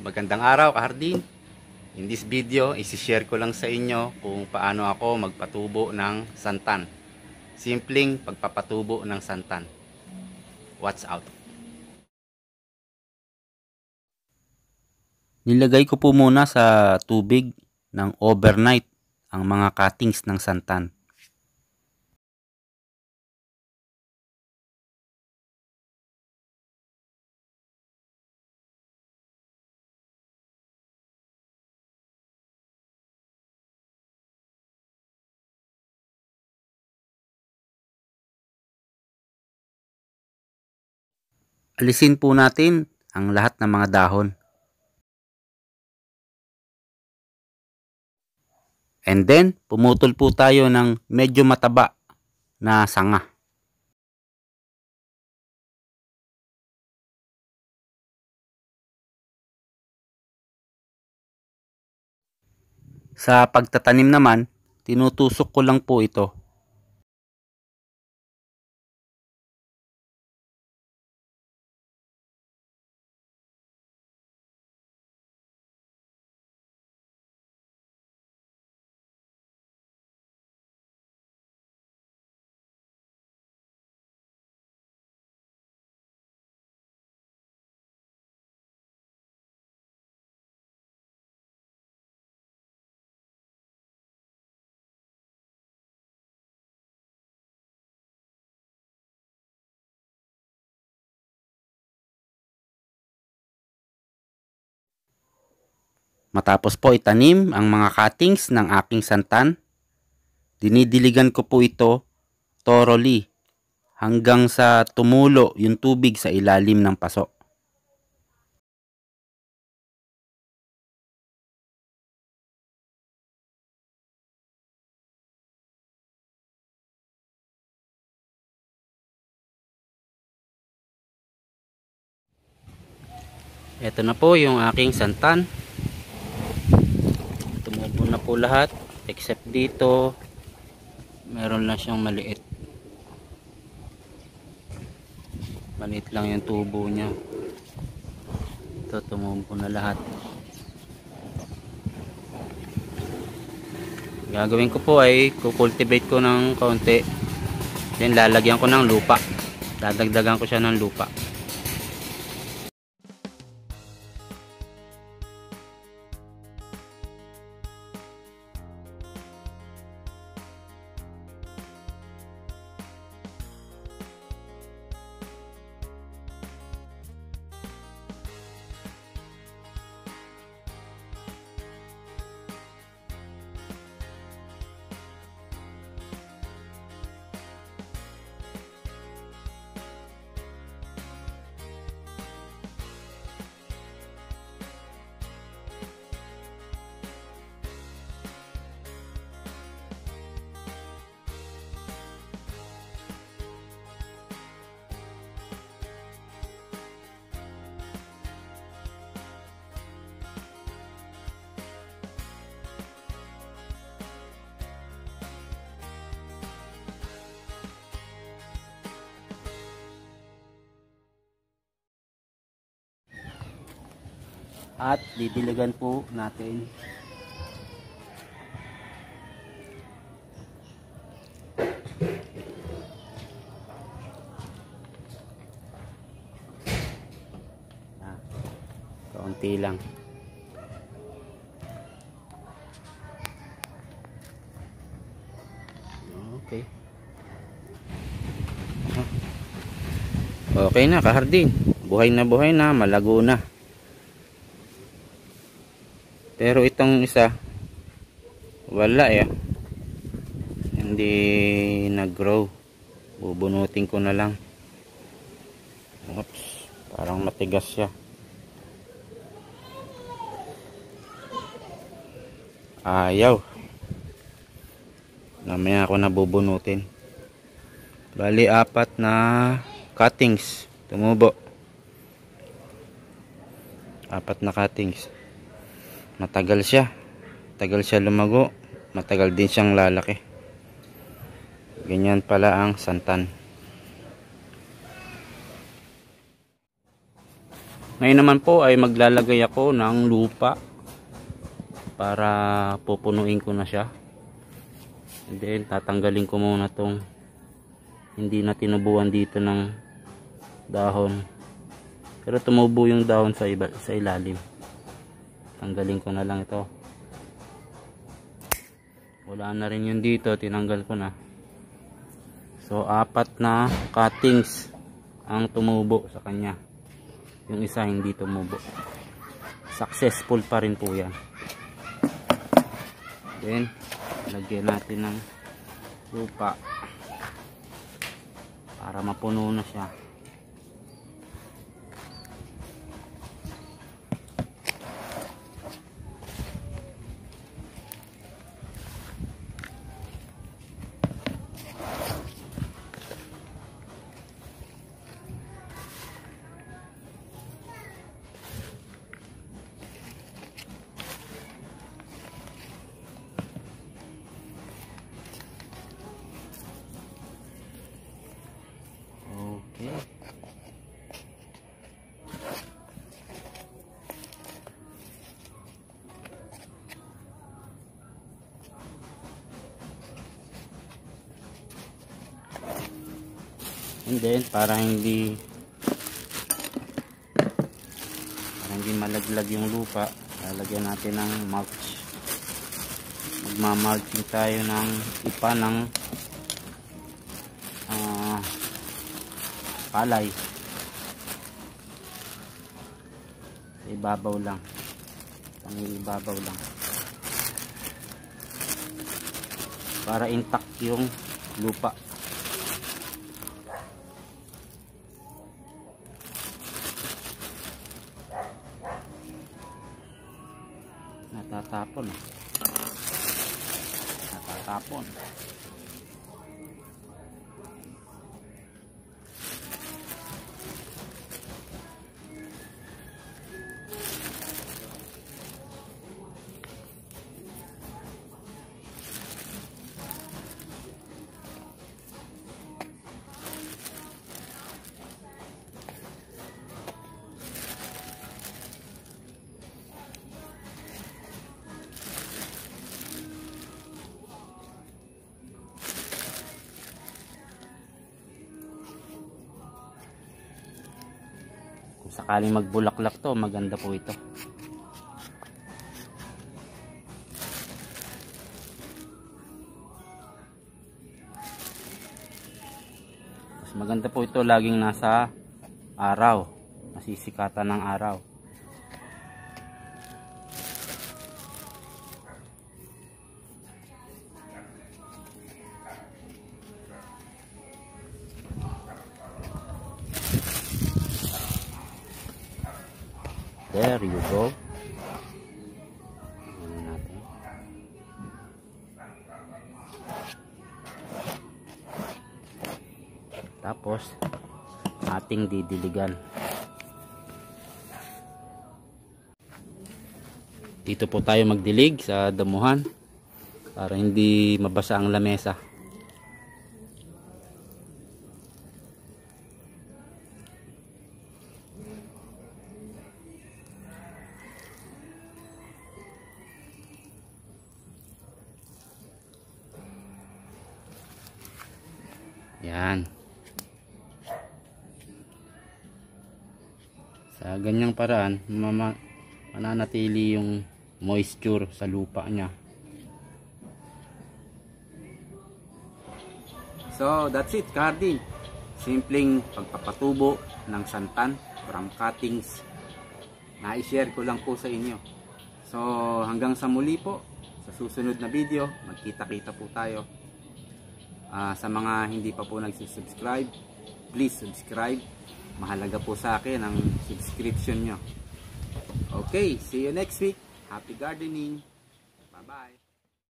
Magandang araw, kahardin. In this video, isi-share ko lang sa inyo kung paano ako magpatubo ng santan. Simpleng pagpapatubo ng santan. Watch out. Nilagay ko po muna sa tubig ng overnight ang mga cuttings ng santan. Alisin po natin ang lahat ng mga dahon. And then, pumutol po tayo ng medyo mataba na sanga. Sa pagtatanim naman, tinutusok ko lang po ito. Matapos po itanim ang mga cuttings ng aking santan, dinidiligan ko po ito thoroughly hanggang sa tumulo yung tubig sa ilalim ng paso. Ito na po yung aking santan. Tumubo na po lahat except dito meron lang siyang maliit lang yung tubo niya. Ito tumubo na lahat. Gagawin ko po ay kukultivate ko ng kaunti, then lalagyan ko ng lupa, dadagdagan ko siya ng lupa. At didiligan po natin kaunti lang. Okay. Okay na, kahardin. Buhay na, malago na. Pero itong isa wala hindi nag-grow. Bubunutin ko na lang. Oops, parang matigas siya. Ayaw. Namaya ako na bubunutin. Bali 4 na cuttings tumubo. 4 na cuttings. Matagal siya lumago, matagal din siyang lalaki. Ganyan pala ang santan. Ngayon naman po ay maglalagay ako ng lupa para pupunuin ko na siya. And then tatanggalin ko muna tong hindi na tinubuan dito ng dahon. Pero tumubo yung dahon sa ilalim. Tanggalin ko na lang ito. Wala na rin yun dito, tinanggal ko na. So 4 na cuttings ang tumubo sa kanya. Yung isa hindi tumubo. Successful pa rin po yan. Then lagyan natin ng lupa para mapuno na siya. And then para hindi malaglag yung lupa, lalagyan natin ng mulch. Magma-mulching tayo ng ipa ng palay. Ibabaw lang. Ibabaw lang. Para intact yung lupa. Natatapon. Kung sakaling magbulaklak to, maganda po ito. Mas maganda po ito laging nasa araw, nasisikatan ng araw. There you go. Tapos ating didiligan. Dito po tayo magdilig sa damuhan para hindi mabasa ang lamesa. Yan. Sa ganyang paraan, mananatili yung moisture sa lupa niya. So, that's it, garden. Simpleng pagpapatubo ng santan from cuttings. Na-share ko lang po sa inyo. So, hanggang sa muli po, sa susunod na video, magkita-kita po tayo. Sa mga hindi pa po nagsubscribe, please subscribe. Mahalaga po sa akin ang subscription nyo. Okay, see you next week. Happy gardening. Bye-bye.